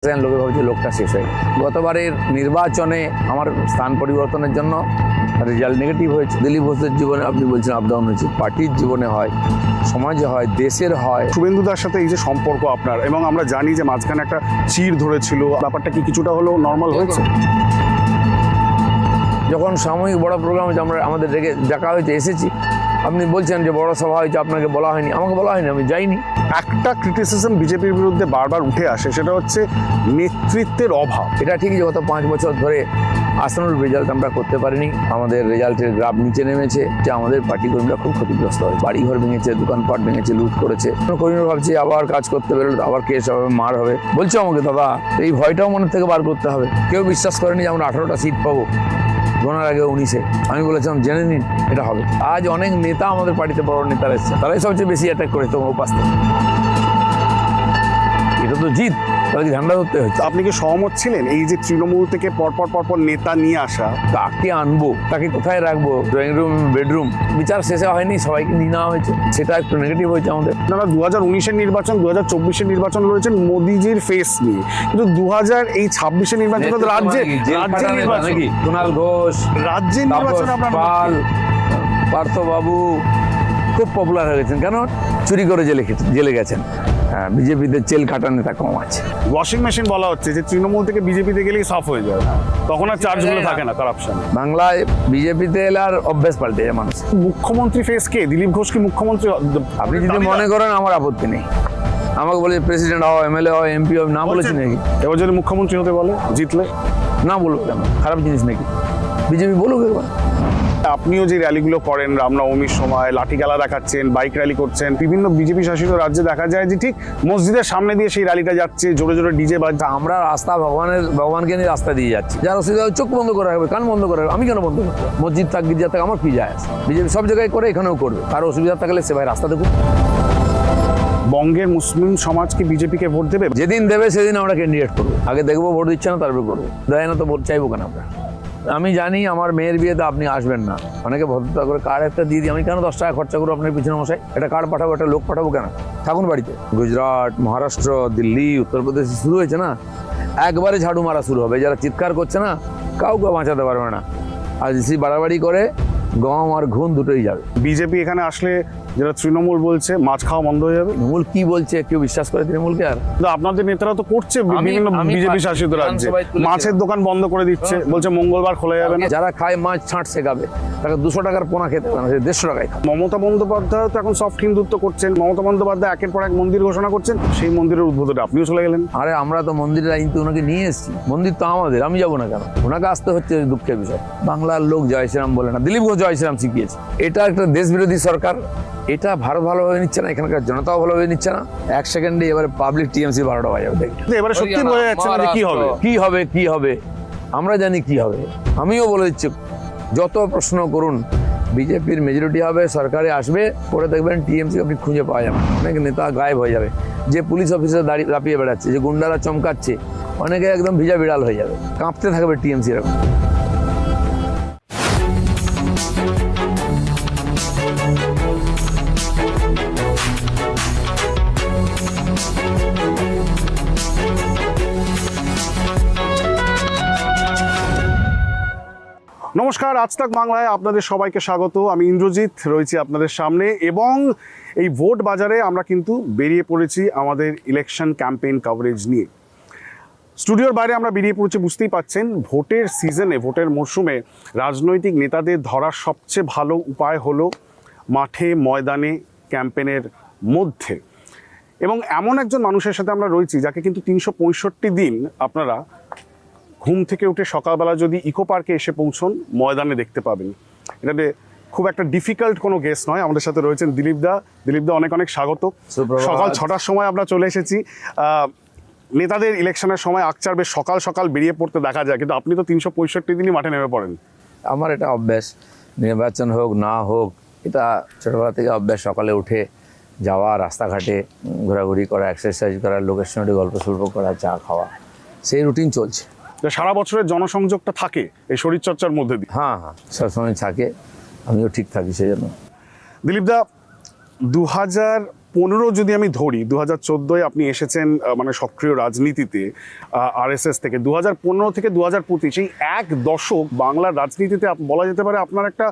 লোকে ভাবছে লোকটা শেষ হয়ে গেছে। গতবারের নির্বাচনে আমার স্থান পরিবর্তনের জন্য রেজাল্ট নেগেটিভ হয়েছে। দিলীপ ঘোষের জীবনে আপনি বলছেন আপ ডাউন হয়েছে, পার্টির জীবনে হয়, সমাজে হয়, দেশের হয়। শুভেন্দুদার সাথে এই যে সম্পর্ক আপনার, এবং আমরা জানি যে মাঝখানে একটা চির ধরেছিল, ব্যাপারটা কি কিছুটা হলেও নর্মাল হয়েছে? যখন সাময়িক বড় প্রোগ্রাম হয়েছে, আমাদের ডাকা হয়েছে, এসেছি। আপনি বলছেন যে বড় সভা হয়েছে, আপনাকে বলা হয়নি, আমাকে বলা হয়নি, আমি যাইনি। একটা ক্রিটিসিজম বিজেপির বিরুদ্ধে বারবার উঠে আসে, সেটা হচ্ছে নেতৃত্বের অভাব। এটা ঠিকই যে গত 5 বছর ধরে আসানুর রেজাল্ট আমরা করতে পারিনি। আমাদের রেজাল্টের গ্রাফ নিচে নেমেছে, যে আমাদের পার্টি কর্মীরা খুব ক্ষতিগ্রস্ত হয়। বাড়িঘর ভেঙেছে, দোকানপাট ভেঙেছে, লুট করেছে। কর্মীরা ভাবছে আবার কাজ করতে বেরোলে আবার কেস হবে, মার হবে। বলছে আমাকে দাদা, এই ভয়টাও মনের থেকে বার করতে হবে। কেউ বিশ্বাস করেনি যে আমরা 18টা সিট পাবো, গোনার আগে 19-এ। আমি বলেছিলাম জেনে নিন এটা হবে। আজ অনেক নেতা আমাদের পার্টিতে, বড় নেতারা এসছে, তারাই সবচেয়ে বেশি অ্যাটাক করে তোমার উপাস থেকে। এটা তো জিত, তাদেরকে ঝান্ডা ধরতে হচ্ছে। আপনি কি সহমত ছিলেন এই যে তৃণমূল থেকে পরপর নেতা নিয়ে আসা? কাকে আনবো, তাকে কোথায় রাখবো, ড্রয়িং রুম, বেডরুম? বিচার শেষে হয়নি, সবাইকে নিয়ে নেওয়া হয়েছে, সেটা একটু নেগেটিভ হয়েছে আমাদের। আপনারা 2019-এর নির্বাচন, 2024-এর নির্বাচন লড়েছেন মোদিজির ফেস নিয়ে, কিন্তু 2026-এর নির্বাচন রাজ্যের নির্বাচন, কুণাল ঘোষ, রাজ্যের নির্বাচন আপনার পার্থবাবু খুব পপুলার হয়ে গেছেন। কেন? চুরি করে জেলে গেছেন। হ্যাঁ, বিজেপিতে জেল কাটা নেতা কম আছে। ওয়াশিং মেশিন বলা হচ্ছে যে তৃণমূল থেকে বিজেপিতে গেলেই সাফ হয়ে যায়, তখন আর চার্জগুলো থাকে না কারাপশন। বাংলায় বিজেপিতে এলে আর অভ্যেস পাল্টে যায় মানুষ। মুখ্যমন্ত্রী ফেস কে? দিলীপ ঘোষ কি মুখ্যমন্ত্রী? আপনি যদি মনে করেন, আমার আপত্তি নেই। আমাকে বলে প্রেসিডেন্ট হও, এমএলএ হও, এমপি হও, না বলেছি নাকি? এবার যদি মুখ্যমন্ত্রী হতে বলে জিতলে, না বলবো কেন? খারাপ জিনিস নাকি? বিজেপি বলুক একবার। আপনিও যে র্যালিগুলো করেন, রামনবমীর সময় লাঠি খেলা দেখাচ্ছেন, বাইক র্যালি করছেন, বিভিন্ন বিজেপি শাসিত রাজ্যে দেখা যায় যে ঠিক মসজিদের সামনে দিয়ে সেই র্যালিটা যাচ্ছে, জোরে জোরে ডিজে বাজছে। আমরা রাস্তা ভগবানকে নিয়ে রাস্তা দিয়ে যাচ্ছি। যার অসুবিধা চোখ বন্ধ করে রাখবে, কান বন্ধ করে রাখবে, আমি কেন বন্ধ করবো? মসজিদ থাক, গির্জা থাক, আমার কি যায় আসে? বিজেপি সব জায়গায় করে, এখানেও করবে। কারো অসুবিধা থাকলে সে ভাই রাস্তা দেখুক। বঙ্গের মুসলিম সমাজ কি বিজেপিকে ভোট দেবে? যেদিন দেবে সেদিন আমরা ক্যান্ডিডেট করবো। আগে দেখবো ভোট দিচ্ছে না, তারপরে করবো। দেয় না তো ভোট চাইবো কেন আমরা? আমি জানি আমার মেয়ের বিয়েতে আপনি আসবেন না, অনেকে ভদ্রতা করে কার্ড একটা দিয়ে দিই। আমি কেন 10 টাকা খরচা করবো আপনার পিছনে মশাই? একটা কার্ড পাঠাবো, একটা লোক পাঠাবো কেন? থাকুন বাড়িতে। গুজরাট, মহারাষ্ট্র, দিল্লি, উত্তরপ্রদেশ শুরু হয়েছে না, একবারে ঝাড়ু মারা শুরু হবে। যারা চিৎকার করছে না, কাউকে বাঁচাতে পারবে না। আর যদি বাড়াবাড়ি করে, গম আর ঘুম দুটোই যাবে। বিজেপি এখানে আসলে যেটা তৃণমূল বলছে, মাছ খাওয়া বন্ধ হয়ে যাবে। তৃণমূল কি বলছে? কেউ বিশ্বাস করে তৃণমূলকে? আর কিন্তু আপনাদের নেতারা তো করছে বিভিন্ন বিজেপি শাসিত রাজ্যে, মাছের দোকান বন্ধ করে দিচ্ছে, বলছে মঙ্গলবার খোলা যাবে না। যারা খায় মাছ ছাঁট শেখাবে, তাকে 200 টাকার পোনা খেতে হবে না, 150 টাকায় খাবে। মমতা বন্দ্যোপাধ্যায় তো এখন সফট হিন্দুত্ব করছেন। মমতা বন্দ্যোপাধ্যায় একের পর এক মন্দির ঘোষণা করছেন, সেই মন্দিরের উদ্বোধনে আপনিও চলে গেলেন। আরে আমরা তো মন্দিরের আইন তো ওনাকে নিয়ে এসেছি, মন্দির তো আমাদের, আমি যাবো না কেন? ওনাকে আসতে হচ্ছে, দুঃখের বিষয়। বাংলার লোক জয় শ্রীরাম বলে না, দিলীপ ঘোষ জয় শ্রীরাম শিখিয়েছে। এটা একটা দেশ বিরোধী সরকার, এটা ভারত ভালোভাবে নিচ্ছে না, এখানকার জনতাও ভালোভাবে নিচ্ছে না। 1 সেকেন্ডে এবারে পাবলিক টিএমসি 12টা বাজাবে, দেখবে। এবারে সত্যি বোঝা যাচ্ছে না যে কি হবে। আমরা জানি কি হবে। আমিও বলে দিচ্ছি, যত প্রশ্ন করুন, বিজেপির মেজরিটি হবে, সরকারে আসবে, পরে দেখবেন টিএমসি আপনি খুঁজে পাওয়া যাবে। অনেক নেতা গায়েব হয়ে যাবে। যে পুলিশ অফিসার দাঁড়িয়ে লাপিয়ে বেড়াচ্ছে, যে গুন্ডারা চমকাচ্ছে, অনেকে একদম ভিজা বিড়াল হয়ে যাবে, কাঁপতে থাকবে টিএমসি এরকম। নমস্কার, আজ তাক বাংলায় আপনাদের সবাইকে স্বাগত। আমি ইন্দ্রজিৎ রয়েছি আপনাদের সামনে, এবং এই ভোট বাজারে আমরা কিন্তু বেরিয়ে পড়েছি আমাদের ইলেকশন ক্যাম্পেইন কভারেজ নিয়ে। স্টুডিওর বাইরে আমরা বেরিয়ে পড়েছি, বুঝতেই পাচ্ছেন, ভোটের সিজনে, ভোটের মরশুমে রাজনৈতিক নেতাদের ধরার সবচেয়ে ভালো উপায় হলো মাঠে ময়দানে ক্যাম্পেইনের মধ্যে। এবং এমন একজন মানুষের সাথে আমরা রয়েছি যাকে কিন্তু 365 দিন আপনারা ঘুম থেকে উঠে সকালবেলা যদি ইকো পার্কে এসে পৌঁছন, ময়দানে দেখতে পাবেন। এটাতে খুব একটা ডিফিকাল্ট কোনো গেস নয়। আমাদের সাথে রয়েছেন দিলীপদা। অনেক অনেক স্বাগত। সকাল 6টার সময় আমরা চলে এসেছি। নেতাদের ইলেকশনের সময় আকচার বেশ সকাল সকাল বেরিয়ে পড়তে দেখা যায়, কিন্তু আপনি তো 365 দিনই মাঠে নেমে পড়েন। আমার এটা অভ্যাস, নির্বাচন হোক না হোক, এটা ছোটোবেলা থেকে অভ্যাস। সকালে উঠে যাওয়া, রাস্তাঘাটে ঘোরাঘুরি করা, এক্সারসাইজ করা, লোকের সঙ্গে গল্প সল্প করা, চা খাওয়া, সেই রুটিন চলছে। সারা বছরের জনসংযোগটা থাকে এই শরীরচর্চার মধ্যে দিয়ে। হ্যাঁ, সবসময় থাকে, আমিও ঠিক থাকি সেই জন্য। দিলীপদা, 2000 যদি আমি ধরি 2014 আপনি এসেছেন মানে সক্রিয় রাজনীতিতে আরএসএস থেকে, 2015 থেকে 2025 এই এক দশক বাংলার রাজনীতিতে বলা যেতে পারে আপনার একটা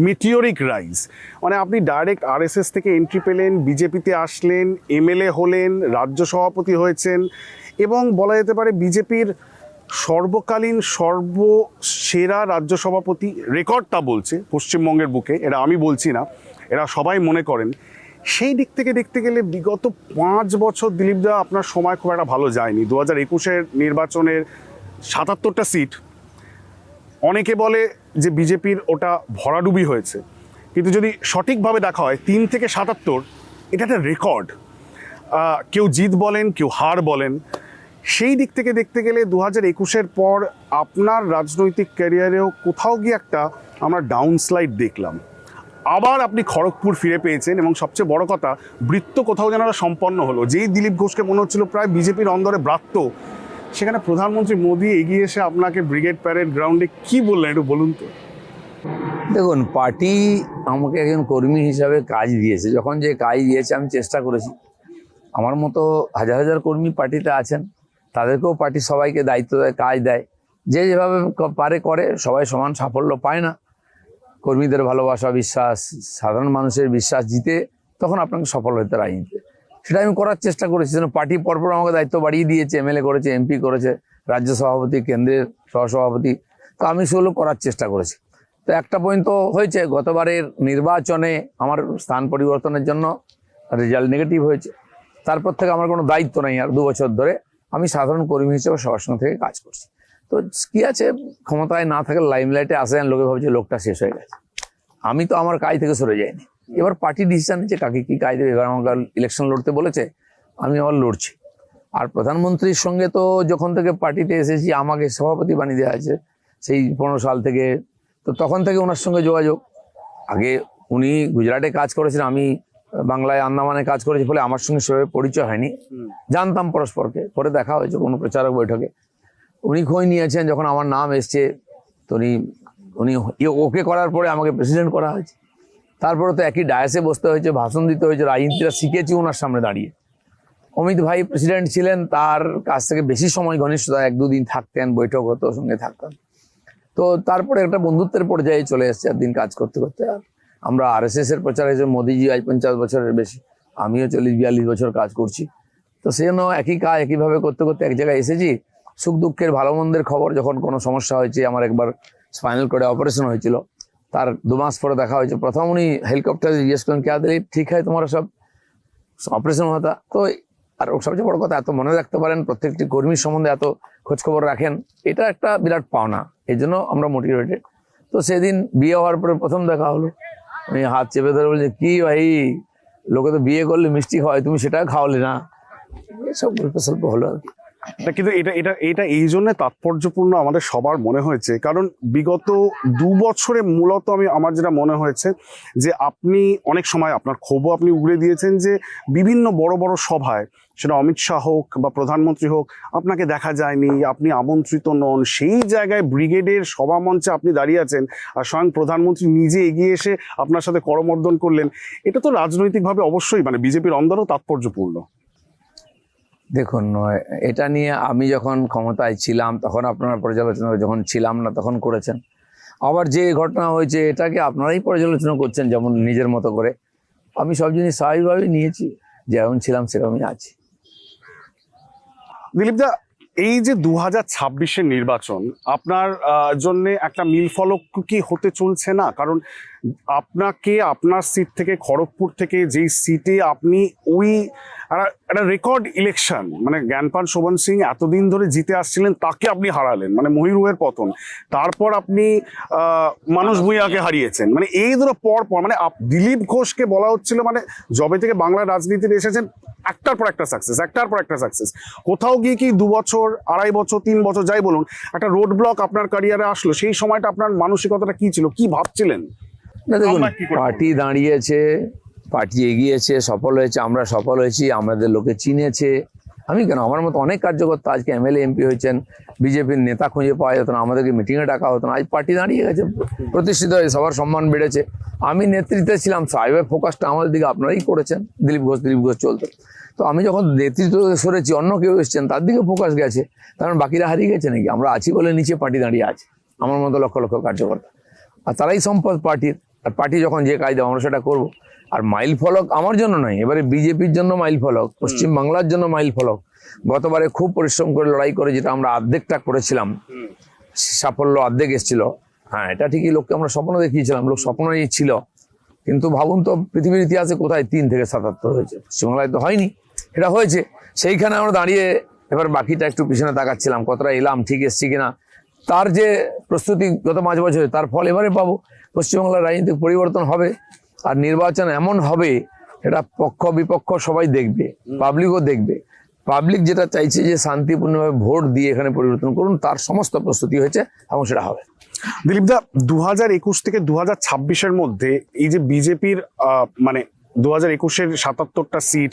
মিটিওরিক রাইজ। মানে আপনি ডাইরেক্ট আরএসএস থেকে এন্ট্রি পেলেন, বিজেপিতে আসলেন, এমএলএ হলেন, রাজ্য সভাপতি হয়েছেন এবং বলা যেতে পারে বিজেপির সর্বকালীন সর্বসেরা রাজ্য সভাপতি, রেকর্ডটা বলছে পশ্চিমবঙ্গের বুকে, এটা আমি বলছি না, এরা সবাই মনে করেন। সেই দিক থেকে দেখতে গেলে বিগত 5 বছর দিলীপদা আপনার সময় খুব একটা ভালো যায়নি। 2021 নির্বাচনের 77টা সিট, অনেকে বলে যে বিজেপির ওটা ভরাডুবি হয়েছে, কিন্তু যদি সঠিকভাবে দেখা হয় 3 থেকে 77 এটা একটা রেকর্ড। কেউ জিত বলেন, কেউ হার বলেন। সেই দিক থেকে দেখতে গেলে 2021 পর আপনার রাজনৈতিক ক্যারিয়ারেও কোথাও গিয়ে একটা আমরা ডাউনস্লাইড দেখলাম। আবার আপনি খড়গপুর ফিরে পেয়েছেন এবং সবচেয়ে বড় কথা বৃত্ত কোথাও যেন সম্পন্ন হলো। যেই দিলীপ ঘোষকে মনে হচ্ছিল প্রায় বিজেপির অন্দরে ব্রাত্য, সেখানে প্রধানমন্ত্রী মোদী এগিয়ে এসে আপনাকে ব্রিগেড প্যারেড গ্রাউন্ডে কি বললেন একটু বলুন তো। দেখুন, পার্টি আমাকে একজন কর্মী হিসাবে কাজ দিয়েছে, যখন যে কাজ দিয়েছে আমি চেষ্টা করেছি। আমার মতো হাজার হাজার কর্মী পার্টিতে আছেন, তাদেরকেও পার্টি সবাইকে দায়িত্ব দেয়, কাজ দেয়, যে যেভাবে পারে করে। সবাই সমান সাফল্য পায় না। কর্মীদের ভালোবাসা, বিশ্বাস, সাধারণ মানুষের বিশ্বাস জিতে তখন আপনাকে সফল হতে রাজনীতিতে, সেটা আমি করার চেষ্টা করেছি। যেন পার্টি পরপর আমাকে দায়িত্ব বাড়িয়ে দিয়েছে, এমএলএ করেছে, এমপি করেছে, রাজ্য সভাপতি, কেন্দ্রের সহসভাপতি, তো আমি সেগুলো করার চেষ্টা করেছি। তো একটা পর্যন্ত হয়েছে, গতবারের নির্বাচনে আমার স্থান পরিবর্তনের জন্য রেজাল্ট নেগেটিভ হয়েছে। তারপর থেকে আমার কোনো দায়িত্ব নেই। আর 2 বছর ধরে আমি সাধারণ কর্মী হিসেবে সবার সঙ্গে থেকে কাজ করছি। তো কি আছে, ক্ষমতায় না থাকলে লাইমলাইটে আসেন, লোকে ভাবছে লোকটা শেষ হয়ে গেছে। আমি তো আমার কাজ থেকে সরে যাইনি। এবার পার্টি ডিসিশন নিচ্ছে কাকে কি কাজ দেবে। এবার আমাকে ইলেকশন লড়তে বলেছে, আমি আবার লড়ছি। আর প্রধানমন্ত্রীর সঙ্গে তো যখন থেকে পার্টিতে এসেছি আমাকে সভাপতি বানিয়ে দেওয়া আছে, সেই 15 সাল থেকে। তো তখন থেকে ওনার সঙ্গে যোগাযোগ। আগে উনি গুজরাটে কাজ করেছেন, আমি বাংলায় আন্দামানে কাজ করেছি, ফলে আমার সঙ্গে সেভাবে পরিচয় হয়নি, জানতাম পরস্পরকে। পরে দেখা হয়েছে কোনো প্রচারক বৈঠকে, উনি খোঁজ নিয়েছেন যখন আমার নাম এসছে। তো উনি ওকে করার পরে আমাকে প্রেসিডেন্ট করা হয়েছে। তারপরে তো একই ডায়াসে বসতে হয়েছে, ভাষণ দিতে হয়েছে, রাজনীতিটা শিখেছি ওনার সামনে দাঁড়িয়ে। অমিত ভাই প্রেসিডেন্ট ছিলেন, তার কাছ থেকে বেশি সময় ঘনিষ্ঠতা, 1-2 দিন থাকতেন, বৈঠক হতো, সঙ্গে থাকতাম। তো তারপরে একটা বন্ধুত্বের পর্যায়ে চলে এসছে একদিন কাজ করতে করতে। আর আমরা আরএসএস এর প্রচার হয়েছে, মোদিজি আজ 50 বছরের বেশি, আমিও 40-42 বছর কাজ করছি। তো সেজন্য একই কাজ একইভাবে করতে করতে এক জায়গায় এসেছি। সুখ দুঃখের ভালো মন্দের খবর, যখন কোনো সমস্যা হয়েছে, আমার একবার স্পাইনাল কর্ডে অপারেশন হয়েছিল, তার 2 মাস পরে দেখা হয়েছে। প্রথম উনি হেলিকপ্টারে জিজ্ঞেস করেন, क्या दिलीप ठीक है तुम्हारा सब, অপারেশন হতা। তো আর সবচেয়ে বড় কথা, এত মনে রাখতে পারেন, প্রত্যেকটি কর্মীর সম্বন্ধে এত খোঁজখবর রাখেন, এটা একটা বিরাট পাওনা। এই জন্য আমরা মোটিভেটেড। তো সেদিন বিয়ে হওয়ার পরে প্রথম দেখা হলো, আমি হাত চেপে ধরে বলছি, কি ভাই, লোকে তো বিয়ে করলে মিষ্টি হয়, তুমি সেটা খাওয়ালে না। এসব গল্প স্বল্প হলো আর কি। কিন্তু এটা এই জন্য তাৎপর্যপূর্ণ আমাদের সবার মনে হয়েছে, কারণ বিগত 2 বছরে মূলত আমার যেটা মনে হয়েছে যে আপনি অনেক সময় আপনার ক্ষোভও আপনি উগড়ে দিয়েছেন, যে বিভিন্ন বড় বড় সভায়, সেটা অমিত শাহ হোক বা প্রধানমন্ত্রী হোক, আপনাকে দেখা যায়নি, আপনি আমন্ত্রিত নন। সেই জায়গায় ব্রিগেডের সভা মঞ্চে আপনি দাঁড়িয়ে আছেন, আর স্বয়ং প্রধানমন্ত্রী নিজে এগিয়ে এসে আপনার সাথে করমর্দন করলেন। এটা তো রাজনৈতিকভাবে অবশ্যই মানে বিজেপির অন্দরও তাৎপর্যপূর্ণ। দেখুন, এটা নিয়ে আমি যখন ক্ষমতায় ছিলাম তখন আপনারা পর্যালোচনা, যখন ছিলাম না তখন করেছেন। আবার যে ঘটনা হয়েছে এটাকে আপনারাই পর্যালোচনা করছেন যেমন নিজের মতো করে। আমি সব জিনিস স্বাভাবিকভাবেই নিয়েছি, যেমন ছিলাম সেরকমই আছি। দিলীপদা, এই যে 2026-এর নির্বাচন আপনার জন্য একটা মিলফলক কি হতে চলছে না? কারণ আপনাকে আপনার সিট থেকে, খড়গপুর থেকে, যেই সিটে আপনি ওই একটা রেকর্ড ইলেকশন, মানে জ্ঞানপাল শোভন সিং এতদিন ধরে জিতে আসছিলেন, তাকে আপনি হারালেন, মানে মহিরুহের পতন। তারপর আপনি মানুষ ভূঁইয়াকে হারিয়েছেন। মানে এই ধরো পর পর, মানে দিলীপ ঘোষকে বলা হচ্ছিল মানে জবে থেকে বাংলার রাজনীতিতে এসেছেন একটার পর একটা সাকসেস, একটার পর একটা সাকসেস। কোথাও গিয়ে কি 2 বছর, 2.5 বছর, 3 বছর যাই বলুন, একটা রোড ব্লক আপনার ক্যারিয়ারে আসলো। সেই সময়টা আপনার মানসিকতাটা কি ছিল, কি ভাবছিলেন? না দেখুন, পার্টি দাঁড়িয়েছে, পার্টি এগিয়েছে, সফল হয়েছে, আমরা সফল হয়েছি, আমাদের লোকে চিনেছে, আমি কেন, আমার মতো অনেক কার্যকর্তা আজকে এমএলএ এমপি হয়েছেন, বিজেপির নেতা খুঁজে পাওয়া যেত না, আমাদেরকে মিটিংয়ে ডাকা হতো না, আজ পার্টি দাঁড়িয়ে গেছে, প্রতিষ্ঠিত হয়ে সবার সম্মান বেড়েছে। আমি নেতৃত্বে ছিলাম, সাহেবের ফোকাসটা আমাদের দিকে আপনারাই করেছেন, দিলীপ ঘোষ চলতো। তো আমি যখন নেতৃত্ব সরেছি, অন্য কেউ এসছেন, তার দিকে ফোকাস গেছে, কারণ বাকিরা হারিয়ে গেছে নাকি? আমরা আছি বলে নিচে পার্টি দাঁড়িয়ে আছে, আমার মতো লক্ষ লক্ষ কার্যকর্তা, আর তারাই সম্পদ পার্টির। আর পার্টি যখন যে কাজ দেয় আমরা সেটা করবো। আর মাইল ফলক আমার জন্য নয়, এবারে বিজেপির জন্য মাইল ফলক, পশ্চিম বাংলার জন্য মাইল ফলক। গতবারে খুব পরিশ্রম করে লড়াই করে যেটা আমরা অর্ধেকটা করেছিলাম, সাফল্য অর্ধেক এসেছিল। হ্যাঁ, এটা ঠিকই, লোককে আমরা স্বপ্ন দেখিয়েছিলাম, লোক স্বপ্ন ছিল, কিন্তু ভাবুন তো পৃথিবীর ইতিহাসে কোথায় 3 থেকে 77 হয়েছে, পশ্চিমবাংলায় তো হয়নি, এটা হয়েছে। সেইখানে আমরা দাঁড়িয়ে এবার বাকিটা একটু পিছনে তাকাচ্ছিলাম, কতটা এলাম, ঠিক এসছি কিনা। তার যে প্রস্তুতি গত 5 বছরে, তার ফল এবারে পাবো। পশ্চিমবাংলার রাজনৈতিক পরিবর্তন হবে, আর নির্বাচন এমন হবে, এটা পক্ষ বিপক্ষ সবাই দেখবে, পাবলিকও দেখবে। পাবলিক যেটা চাইছে যে শান্তিপূর্ণভাবে ভোট দিয়ে এখানে পরিবর্তন করুন, তার সমস্ত প্রস্তুতি হয়েছে এবং সেটা হবে। দিলীপ দা, 2021 থেকে 2026-এর মধ্যে এই যে বিজেপির মানে 2021-এর 77টা সিট,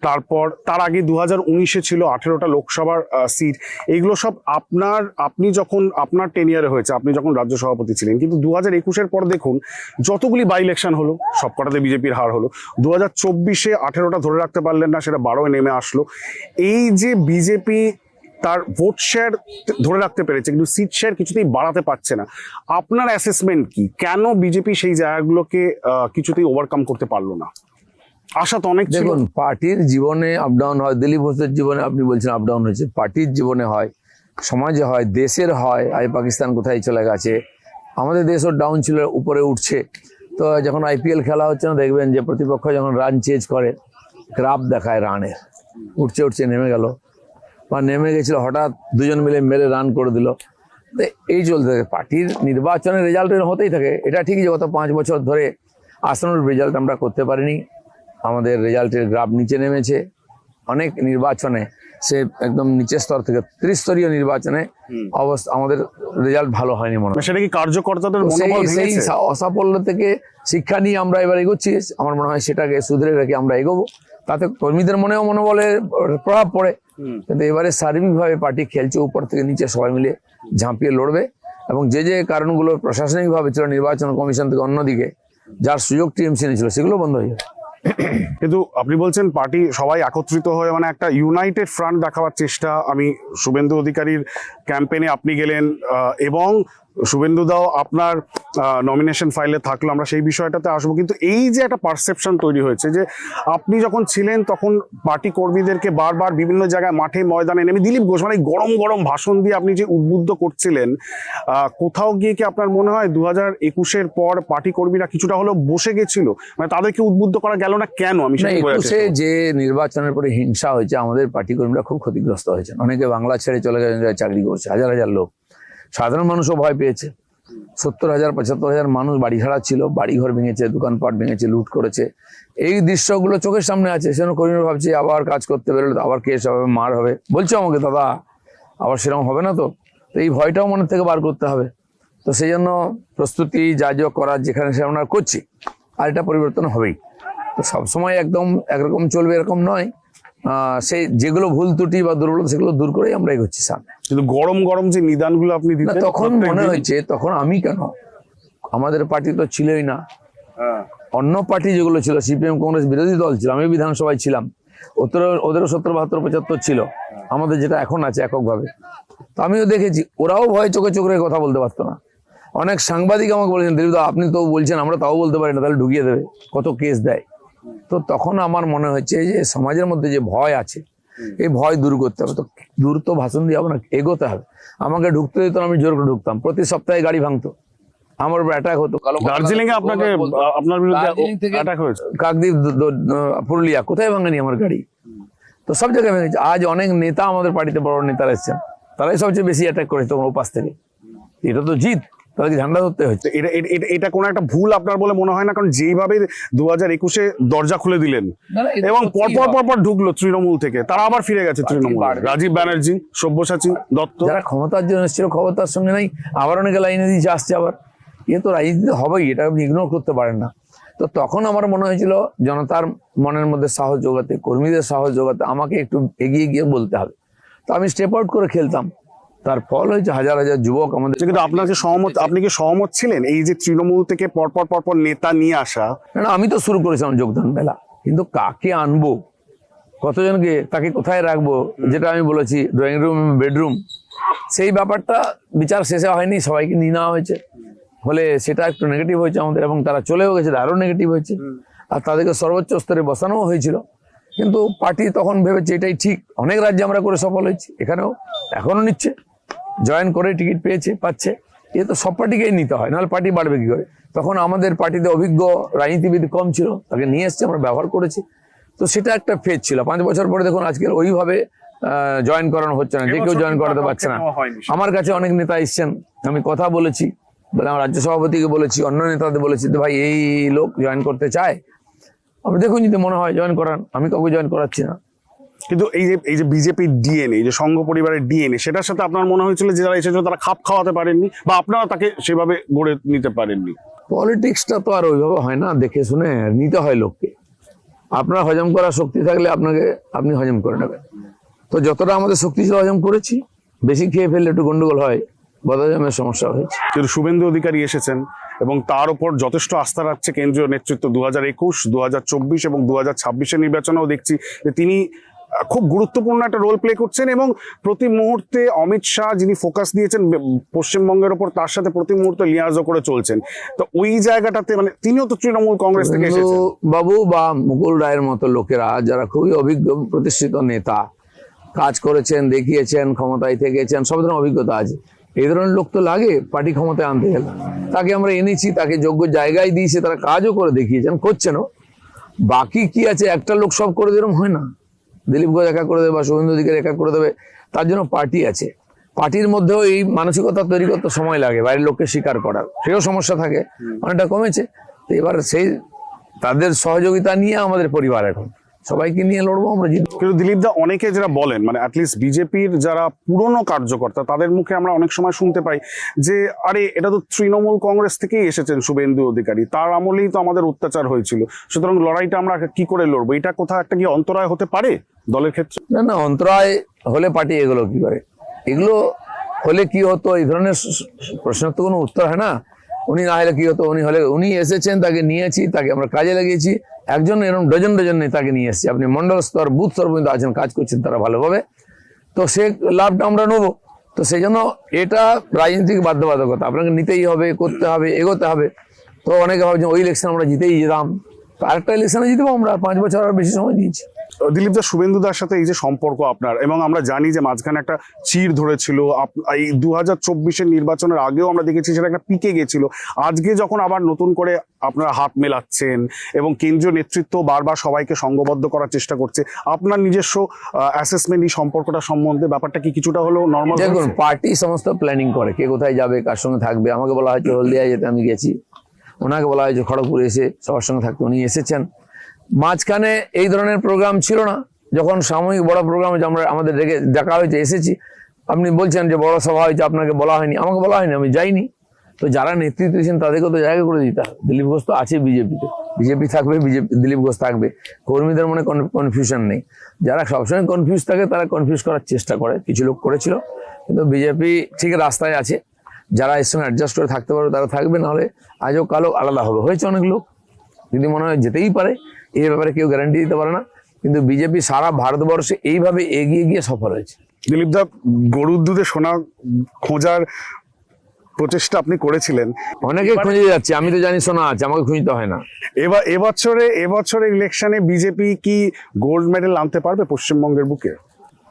তারপর তার আগে 2019-এ ছিল 18টা লোকসভার সিট, এইগুলো সব আপনি যখন আপনার টেনিয়ারে হয়েছে, আপনি যখন রাজ্য সভাপতি ছিলেন। কিন্তু 2021-এর পর দেখুন যতগুলি বাই ইলেকশন হলো, সবকটাতে বিজেপির হার হলো। 2024-এ 18টা ধরে রাখতে পারলেন না, সেটা 12-এ নেমে আসলো। এই যে বিজেপি তার ভোট শেয়ার ধরে রাখতে পেরেছে, কিন্তু সিট শেয়ার কিছুতেই বাড়াতে পারছে না, আপনার অ্যাসেসমেন্ট কি? কেন বিজেপি সেই জায়গাগুলোকে কিছুতেই ওভারকাম করতে পারলো না? আশা তো অনেক ছিল। দেখুন, পার্টির জীবনে আপ ডাউন হয়, দিলীপ ঘোষের জীবনে আপনি বলছেন আপ ডাউন হয়েছে, পার্টির জীবনে হয়, সমাজে হয়, দেশের হয়। আই পাকিস্তান কোথায় চলে গেছে, আমাদের দেশও ডাউন ছিল, উপরে উঠছে। তো যখন আইপিএল খেলা হচ্ছে না, দেখবেন যে প্রতিপক্ষ যখন রান চেঞ্জ করে, গ্রাফ দেখায় রানের, উঠছে নেমে গেল, বা নেমে গেছিল, হঠাৎ দুজন মিলে মেরে রান করে দিল। এই চলতে থাকে, পার্টির নির্বাচনের রেজাল্ট হতেই থাকে। এটা ঠিক যে গত 5 বছর ধরে আসানুর রেজাল্ট আমরা করতে পারিনি, আমাদের রেজাল্টের গ্রাফ নিচে নেমেছে। অনেক নির্বাচনে, সে একদম নিচের স্তর থেকে ত্রিস্তরীয় নির্বাচনে অবস্থা আমাদের রেজাল্ট ভালো হয়নি মনে হয়। সেটা কি কার্যকর্তাদের সেই অসাফল্য থেকে শিক্ষা নিয়ে আমরা এবার এগোচ্ছি। আমার মনে হয় সেটাকে শুধরে রেখে আমরা এগোবো, তাতে কর্মীদের মনেও মনোবলের প্রভাব পড়ে। কিন্তু এবারে সার্বিকভাবে পার্টি খেলছে, উপর থেকে নিচে সবাই মিলে ঝাঁপিয়ে লড়বে, এবং যে যে কারণগুলো প্রশাসনিকভাবে ছিল নির্বাচন কমিশন থেকে অন্যদিকে, যার সুযোগ টিএমসি নিয়েছিল, সেগুলো বন্ধ হয়ে যাবে। কিন্তু আপনি বলছেন পার্টি সবাই একত্রিত হয়ে মানে একটা ইউনাইটেড ফ্রন্ট দেখাবার চেষ্টা। আমি শুভেন্দু অধিকারীর ক্যাম্পেইনে আপনি গেলেন, এবং শুভেন্দু দাও আপনার নমিনেশন ফাইলে থাকলো, আমরা সেই বিষয়টাতে আসবো। কিন্তু এই যে একটা পারসেপশন তৈরি হয়েছে যে আপনি যখন ছিলেন তখন পার্টি কর্মীদেরকে বারবার বিভিন্ন জায়গায় মাঠে ময়দানে নেমে দিলীপ ঘোষ মানে গরম গরম ভাষণ দিয়ে আপনি যে উদ্বুদ্ধ করছিলেন, কোথাও গিয়ে কি আপনার মনে হয় 2021-এর পর পার্টি কর্মীরা কিছুটা হলেও বসে গেছিল, মানে তাদেরকে উদ্বুদ্ধ করা গেল না কেন? আমি সেটা বলতে চাই। 21-এ যে নির্বাচনের পরে হিংসা হয়েছে, আমাদের পার্টি কর্মীরা খুব ক্ষতিগ্রস্ত হয়েছেন। অনেকে বাংলা ছেড়ে চলে গেছেন, চাকরি করছে, হাজার হাজার লোক। সাধারণ মানুষও ভয় পেয়েছে। 70,000 75,000 মানুষ বাড়ি ছাড়া ছিল, বাড়িঘর ভেঙেছে, দোকানপাট ভেঙেছে, লুট করেছে। এই দৃশ্যগুলো চোখের সামনে আছে। সেজন্য কর্মীরা ভাবছে আবার কাজ করতে বেরোলে আবার কেস হবে, মার হবে। বলছে আমাকে, দাদা আবার সেরকম হবে না তো? এই ভয়টাও মনের থেকে বার করতে হবে। তো সেই জন্য প্রস্তুতি যা যা করার যেখানে সে আমরা করছি, আর এটা পরিবর্তন হবেই। তো সবসময় একদম একরকম চলবে এরকম নয়। সেই যেগুলো ভুল ত্রুটি বা দুর্বলতা, সেগুলো দূর করেই আমরা এগোচ্ছি সামনে। কিন্তু গরম গরম যে নিদানগুলো আপনি দিতেন, তখন মনে হয়েছে, তখন আমি কেন, আমাদের পার্টি তো ছিলই না, অন্য পার্টি যেগুলো ছিল, সিপিএম কংগ্রেস বিরোধী দল ছিল, আমি বিধানসভায় ছিলাম, ওদেরও 70 72 75 ছিল, আমাদের যেটা এখন আছে এককভাবে। তো আমিও দেখেছি, ওরাও ভয়ে চোখে চোখ রেখে কথা বলতে পারতো না। অনেক সাংবাদিক আমাকে বলেছেন, দিলীপ দা আপনি তো বলছেন, আমরা তাও বলতে পারি না, তাহলে ঢুকিয়ে দেবে, কত কেস দেয়। তো তখন আমার মনে হচ্ছে যে সমাজের মধ্যে যে ভয় আছে, এই ভয় দূর করতে হবে। তো দূর তো ভাষণ দিয়ে হবে না, এগোতে হবে। আমাকে ঢুকতে দিত না, আমি জোর করে ঢুকতাম। প্রতি সপ্তাহে গাড়ি ভাঙতো, আমার উপর অ্যাটাক হতো। দার্জিলিং এ আপনাকে, আপনার বিরুদ্ধে অ্যাটাক হয়েছে, কাকদ্বীপ, পুরুলিয়া, কোথায় ভাঙেনি আমার গাড়ি? তো সব জায়গায় ভেঙেছে। আজ অনেক নেতা আমাদের পার্টিতে, বড় নেতারা এসছেন, তারাই সবচেয়ে বেশি অ্যাটাক করে তখন ওপাশ থেকে। এটা তো জিত, তাদেরকে ঝান্ডা ধরতে হচ্ছে। এটা কোনো একটা ভুল আপনার বলে মনে হয় না? কারণ যেইভাবে 2021-এ দরজা খুলে দিলেন এবং পরপর ঢুকলো তৃণমূল থেকে, তারা আবার ফিরে গেছে তৃণমূল। রাজীব ব্যানার্জি, সব্যসাচী দত্ত, যারা ক্ষমতার জন্য এসেছিল, ক্ষমতার সঙ্গে নাই, আবার অনেকে লাইনে দিয়েছে, আসছে আবার। এ তো রাজনীতিতে হবেই, এটা আপনি ইগনোর করতে পারেন না। তো তখন আমার মনে হয়েছিল জনতার মনের মধ্যে সাহস যোগাতে, কর্মীদের সাহস যোগাতে আমাকে একটু এগিয়ে গিয়ে বলতে হবে। তো আমি স্টেপ আউট করে খেলতাম, তার ফল হয়েছে হাজার হাজার যুবক আমাদের। কিন্তু আপনি কি সহমত ছিলেন এই যে তৃণমূল থেকে পরপর নেতা নিয়ে আসা? না, আমি তো শুরু করেছিলাম যোগদান মেলা, কিন্তু কাকে আনবো, কতজনকে, তাকে কোথায় রাখবো, যেটা আমি বলেছি ড্রয়িং রুম বেডরুম, সেই ব্যাপারটা বিচার শেষে হয়নি, সবাইকে নিয়ে নেওয়া হয়েছে, ফলে সেটা একটু নেগেটিভ হয়েছে আমাদের, এবং তারা চলেও গেছে, আরো নেগেটিভ হয়েছে, আর তাদেরকে সর্বোচ্চ স্তরে বসানো হয়েছিল। কিন্তু পার্টি তখন ভেবেছে এটাই ঠিক। অনেক রাজ্যে আমরা করে সফল হয়েছি, এখানেও এখনো নিচ্ছে, জয়েন করে টিকিট পাচ্ছে। এ তো সব পার্টিকেই নিতে হয়, নাহলে পার্টি বাড়বে কি করে। তখন আমাদের পার্টিতে অভিজ্ঞ রাজনীতিবিদ কম ছিল, তাকে নিয়ে এসছে, আমরা ব্যবহার করেছি। তো সেটা একটা ফেজ ছিল। 5 বছর পরে দেখুন আজকে ওইভাবে জয়েন করানো হচ্ছে না, যে কেউ জয়েন করাতে পারছে না। আমার কাছে অনেক নেতা এসছেন, আমি কথা বলেছি, বলে আমার রাজ্য সভাপতিকে বলেছি, অন্য নেতাদের বলেছি, তো ভাই এই লোক জয়েন করতে চায়, আপনি দেখুন যদি মনে হয় জয়েন করান, আমি কাউকে জয়েন করাচ্ছি না। কিন্তু এই যে বিজেপির ডিএনএ, এই যে সংঘ পরিবারের ডিএনএ, সেটার সাথে আপনার মনে হয়েছিল যে যারা এসেছিল তারা খাপ খাওয়াতে পারেননি, বা আপনারা তাকে সেভাবে গড়ে নিতে পারেননি? পলিটিক্সটা তো আর ওইভাবে হয় না, দেখে শুনে নিতে হয় লোককে। আপনার হজম করার শক্তি থাকলে আপনি হজম করে নেবেন। তো যতটা আমাদের শক্তি ছিল হজম করেছি, বেশি খেয়ে ফেললে একটু গন্ডগোল হয়, বদহজমের সমস্যা হয়েছে। কিন্তু শুভেন্দু অধিকারী এসেছেন এবং তার উপর যথেষ্ট আস্থা রাখছে কেন্দ্রীয় নেতৃত্ব। 2021, 2024 এবং 2026 নির্বাচনেও দেখছি যে তিনি খুব গুরুত্বপূর্ণ একটা রোল প্লে করছেন, এবং প্রতি মুহূর্তে অমিত শাহ যিনি ফোকাস দিয়েছেন পশ্চিমবঙ্গের ওপর, তার সাথে প্রতি মুহূর্তে লিয়াজও করে চলছেন। তো ওই জায়গাটাতে মানে তিনিও তো তৃণমূল কংগ্রেস থেকে এসেছেন। বাবু বা মুকুল রায়ের মতো লোকেরা, যারা খুবই অভিজ্ঞ প্রতিষ্ঠিত নেতা, কাজ করেছেন, দেখিয়েছেন, ক্ষমতায় থেকেছেন, সব ধরনের অভিজ্ঞতা আছে, এই ধরনের লোক তো লাগে পার্টি ক্ষমতায় আনতে গেলে। তাকে আমরা এনেছি, তাকে যোগ্য জায়গায় দিয়েছে, তারা কাজও করে দেখিয়েছেন, করছেনও। বাকি কি আছে, একটা লোক সব করে দিলাম হয় না। দিলীপ ঘোষ একা করে দেবে বা শুভেন্দু অধিকারী একা করে দেবে, তার জন্য পার্টি আছে। পার্টির মধ্যেও এই মানসিকতা তৈরি করতে সময় লাগে, বাইরের লোককে স্বীকার করার, সেও সমস্যা থাকে, অনেকটা কমেছে। তো এবার সেই তাদের সহযোগিতা নিয়ে আমাদের পরিবার এখন সবাইকে নিয়ে লড়বো, আমরা জিতবো। কিন্তু দিলীপ দা, অনেকে যারা বলেন, মানে অ্যাটলিস্ট বিজেপির যারা পুরনো কার্যকর্তা, তাদের মুখে আমরা অনেক সময় শুনতে পাই যে আরে এটা তো তৃণমূল কংগ্রেস থেকেই এসেছেন শুভেন্দু অধিকারী, তার আমলেই তো আমাদের অত্যাচার হয়েছিল, সুতরাং লড়াইটা আমরা কি করে লড়বো? এটা কোথাও একটা কি অন্তরায় হতে পারে দলের ক্ষেত্রে? না, অন্তরায় হলে পার্টি এগুলো কি করে, এগুলো হলে কি হতো, এই ধরনের প্রশ্নের তো কোনো উত্তর হয় না। উনি না হলে কি হতো, উনি এসেছেন, তাকে নিয়েছি, তাকে আমরা কাজে লাগিয়েছি। একজন এরকম ডজন নেই তাকে নিয়ে এসেছি। আপনি মন্ডল স্তর, বুথ স্তর পর্যন্ত আছেন, কাজ করছেন তারা ভালোভাবে, তো সে লাভটা আমরা নেবো। তো সেই জন্য এটা রাজনৈতিক বাধ্যবাধকতা, আপনাকে নিতেই হবে, করতে হবে, এগোতে হবে। তো অনেকে ভাবছেন ওই ইলেকশন আমরা জিতেই যেতাম, আরেকটা ইলেকশনে জিতবো আমরা, 5 বছর আর বেশি সময় দিয়েছি। দিলীপ দা, শুভেন্দুদার সাথে এই যে সম্পর্ক আপনার, এবং আমরা জানি যে মাঝখানে একটা চির ধরেছিল, এই 2024 নির্বাচনের আগেও আমরা দেখেছি সেটা একটা পিকে গেছিল। আজকে যখন আবার নতুন করে আপনারা হাত মেলাচ্ছেন এবং কেন্দ্রীয় নেতৃত্ব বারবার সবাইকে সংঘবদ্ধ করার চেষ্টা করছে, আপনার নিজস্ব অ্যাসেসমেন্ট এই সম্পর্কটা সম্বন্ধে, ব্যাপারটা কি কিছুটা হলেও নর্মাল? দেখুন, পার্টি সমস্ত প্ল্যানিং করে, কে কোথায় যাবে, কার সঙ্গে থাকবে। আমাকে বলা হয়েছে হলদিয়ায় যেতে, আমি গেছি। ওনাকে বলা হয়েছে খড়গপুরে এসে সবার সঙ্গে থাকতে, উনি এসেছেন। মাঝখানে এই ধরনের প্রোগ্রাম ছিল না, যখন সাময়িক বড় প্রোগ্রাম হয়েছে আমাদের দেখা হয়েছে, এসেছি। আপনি বলছেন যে বড় সভা হয়েছে, আপনাকে বলা হয়নি, আমাকে বলা হয়নি, আমি যাইনি। তো যারা নেতৃত্ব দিয়েছেন তাদেরকে তো জায়গা করে দিতে হবে। দিলীপ ঘোষ তো আছে বিজেপিতে, বিজেপি থাকবে, দিলীপ ঘোষ থাকবে। কর্মীদের মনে কনফিউশন নেই। যারা সবসময় কনফিউজ থাকে তারা কনফিউজ করার চেষ্টা করে, কিছু লোক করেছিল। কিন্তু বিজেপি ঠিক রাস্তায় আছে, যারা এর সঙ্গে অ্যাডজাস্ট করে থাকতে পারবে তারা থাকবে, নাহলে আজও কালো আলাদা হবে। হয়েছে অনেক লোক, যদি মনে হয় যেতেই পারে, এই ব্যাপারে কেউ গ্যারান্টি দিতে পারে না। কিন্তু বিজেপি সারা ভারতবর্ষে এইভাবে এগিয়ে গিয়ে সফল হয়েছে। দিলীপ দা, গরুর দুধে সোনা খোঁজার প্রচেষ্টা আপনি করেছিলেন, অনেকে খুঁজে যাচ্ছে, আমি তো জানি সোনা আছে, আমাকে খুঁজতে হয় না। এবছরে ইলেকশনে বিজেপি কি গোল্ড মেডেল আনতে পারবে পশ্চিমবঙ্গের বুকে?